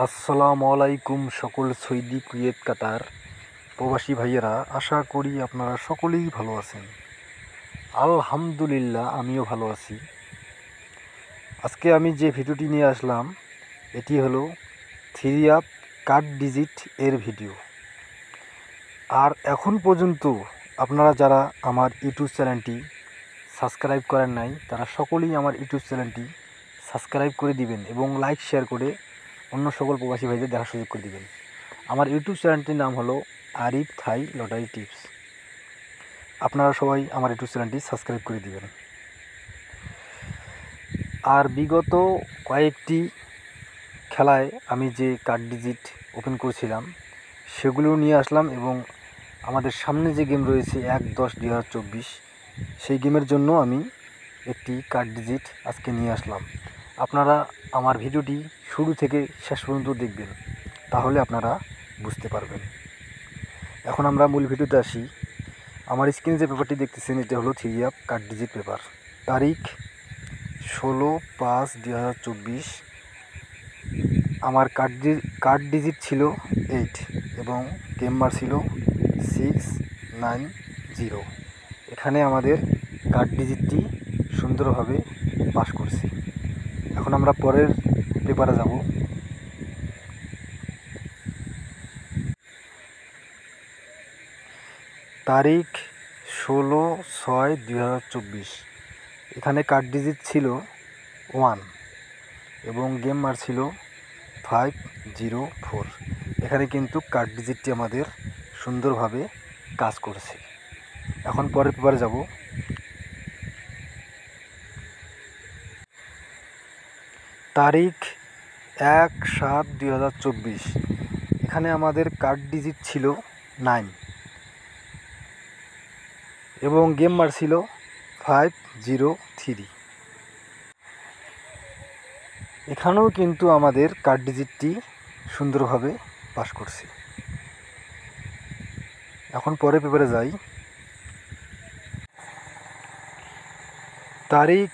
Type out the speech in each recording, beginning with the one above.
আসসালামু আলাইকুম সকল সৌদি কুয়েত কাতার প্রবাসী ভাইয়েরা, আশা করি আপনারা সকলেই ভালো আছেন। আলহামদুলিল্লাহ, আমিও ভালো আছি। আজকে আমি যে ভিডিওটি নিয়ে আসলাম এটি হলো 3 কার্ড ডিজিট এর ভিডিও। আর এখন পর্যন্ত আপনারা যারা আমার ইউটিউব চ্যানেলটি সাবস্ক্রাইব করেন নাই তারা সকলেই আমার ইউটিউব চ্যানেলটি সাবস্ক্রাইব করে দিবেন এবং লাইক শেয়ার করে অন্য সকল প্রবাসী ভাইদের দেখার সুযোগ করে দিবেন। আমার ইউটিউব চ্যানেলটির নাম হলো আরিফ থাই লটারি টিপস। আপনারা সবাই আমার ইউটিউব চ্যানেলটি সাবস্ক্রাইব করে দিবেন। আর বিগত কয়েকটি খেলায় আমি যে কার্ড ডিজিট ওপেন করেছিলাম সেগুলো নিয়ে আসলাম এবং আমাদের সামনে যে গেম রয়েছে 1/10/2024 সেই গেমের জন্য আমি একটি কার্ড ডিজিট আজকে নিয়ে আসলাম। আপনারা আমার ভিডিওটি শুরু থেকে শেষ পর্যন্ত দেখবেন, তাহলে আপনারা বুঝতে পারবেন। এখন আমরা মূল ভিডিওতে আসি। আমার স্ক্রিনে যে পেপারটি দেখতেছেন এটা হলো 3 কার্ড ডিজিট পেপার। তারিখ 16/5/2024। আমার কার্ড ডিজিট ছিল 8 এবং গেমবার ছিল 690। এখানে আমাদের কার্ড ডিজিটটি সুন্দরভাবে পাস করছি। এখন আমরা পরের পেপারে যাব। তারিখ 16/6/2024। এখানে কার্ড ডিজিট ছিল 1 এবং গেম মার ছিল 504। এখানে কিন্তু কার্ড ডিজিটটি আমাদের সুন্দরভাবে কাজ করছে। এখন পরের পেপারে যাব। তারিখ 1/7/2024। এখানে আমাদের কার্ড ডিজিট ছিল 9 এবং গেম মার ছিল 503। এখানেও কিন্তু আমাদের কার্ড ডিজিটটি সুন্দরভাবে পাস করছে। এখন পরের পেপারে যাই। তারিখ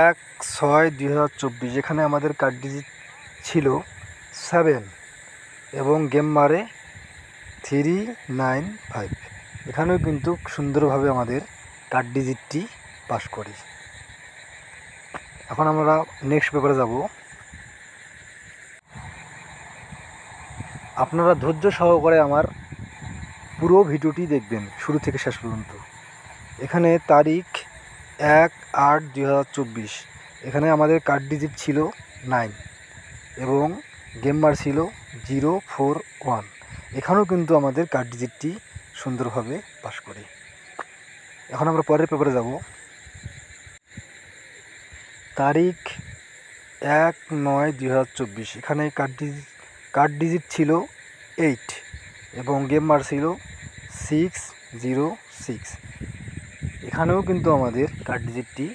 1/6/2024। এখানে আমাদের কার্ড ডিজিট ছিল 7 এবং গেম মারে 395। এখানেও কিন্তু সুন্দরভাবে আমাদের কার্ড ডিজিটটি পাস করি। এখন আমরা নেক্সট পেপারে যাব। আপনারা ধৈর্য সহকারে আমার পুরো ভিডিওটি দেখবেন শুরু থেকে শেষ পর্যন্ত। এখানে তারিখ 1/8/2024। এখানে আমাদের কার্ড ডিজিট ছিল 9 এবং গেম মার ছিল 041। এখানেও কিন্তু আমাদের কার্ড ডিজিটটি সুন্দরভাবে পাস করি। এখন আমরা পরের পেপারে যাব। তারিখ 1/9/2024। এখানে কার্ড ডিজিট ছিল 8 এবং গেম মার ছিল 606। এখানেও কিন্তু আমাদের কার্ড ডিজিটটি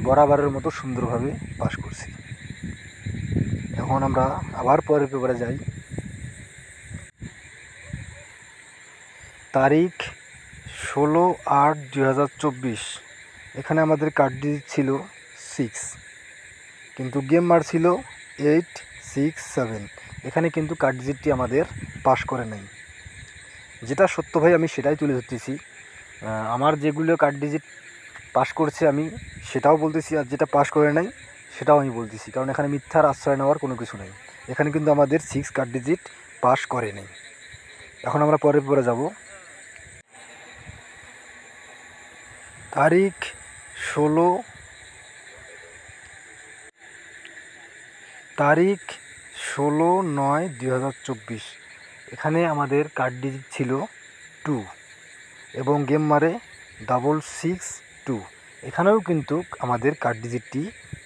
বরাবরের মতো সুন্দরভাবে পাস করছি। এখন আমরা আবার পরের পেপারে যাই। তারিখ 16/8/2024। এখানে আমাদের কার্ড ডিজিট ছিল 6 কিন্তু গেম মার ছিল 867। এখানে কিন্তু কার্ড ডিজিটটি আমাদের পাস করে নাই। যেটা সত্য ভাই আমি সেটাই তুলে ধরতেছি। আমার যেগুলো কার্ড ডিজিট পাস করছে আমি সেটাও বলতেছি, আর যেটা পাস করে নাই সেটাও আমি বলতেছি, কারণ এখানে মিথ্যার আশ্রয় নেওয়ার কোনো কিছু নেই। এখানে কিন্তু আমাদের 6 কার্ড ডিজিট পাস করে নেই। এখন আমরা পরের পেপারে যাব। তারিখ 16/9/2024। এখানে আমাদের কার্ড ডিজিট ছিল 2 এবং গেম মারে 662। এখানেও কিন্তু আমাদের কার্ড ডিজিটটি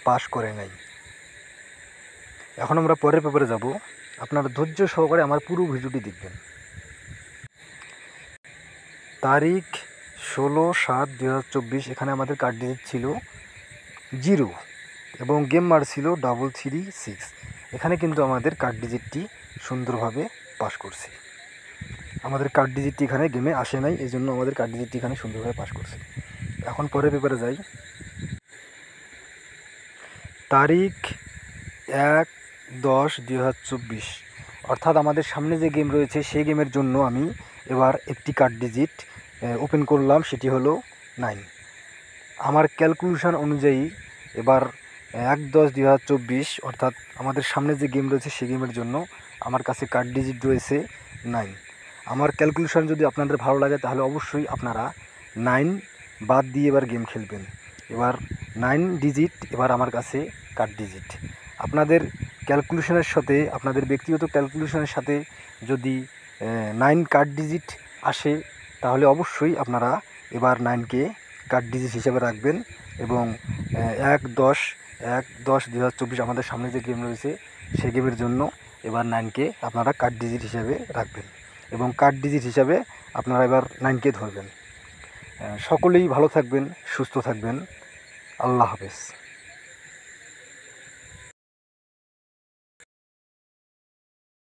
পাস করে নাই। এখন আমরা পরের পেপারে যাব। আপনারা ধৈর্য সহকারে আমার পুরো ভিডিওটি দেখবেন। তারিখ 16/7/2024। এখানে আমাদের কার্ড ডিজিট ছিল 0 এবং গেম মার ছিল 336। এখানে কিন্তু আমাদের কার্ড ডিজিটটি সুন্দরভাবে পাস করছে। আমাদের কার্ড ডিজিটটি এখানে গেমে আসে নাই, এই জন্য আমাদের কার্ড ডিজিটটি এখানে সুন্দরভাবে পাস করছে। এখন পরের পেপারে যাই। তারিখ 1/10/2024, অর্থাৎ আমাদের সামনে যে গেম রয়েছে সেই গেমের জন্য আমি এবার একটি কার্ড ডিজিট ওপেন করলাম, সেটি হলো 9। আমার ক্যালকুলেশন অনুযায়ী এবার 1/10/2024 অর্থাৎ আমাদের সামনে যে গেম রয়েছে সেই গেমের জন্য আমার কাছে কার্ড ডিজিট রয়েছে 9। আমার ক্যালকুলেশন যদি আপনাদের ভালো লাগে তাহলে অবশ্যই আপনারা 9 বাদ দিয়ে এবার গেম খেলবেন। এবার 9 ডিজিট এবার আমার কাছে কার্ড ডিজিট। আপনাদের ক্যালকুলেশনের সাথে, আপনাদের ব্যক্তিগত ক্যালকুলেশনের সাথে যদি 9 কার্ড ডিজিট আসে তাহলে অবশ্যই আপনারা এবার 9কে কার্ড ডিজিট হিসেবে রাখবেন এবং 1/10/2024 আমাদের সামনে যে গেম রয়েছে সেই গেমের জন্য এবার 9কে আপনারা কার্ড ডিজিট হিসেবে রাখবেন এবং কার্ড ডিজিট হিসাবে আপনারা এবার 9কে ধরবেন। সকলেই ভালো থাকবেন, সুস্থ থাকবেন। আল্লাহ হাফেজ।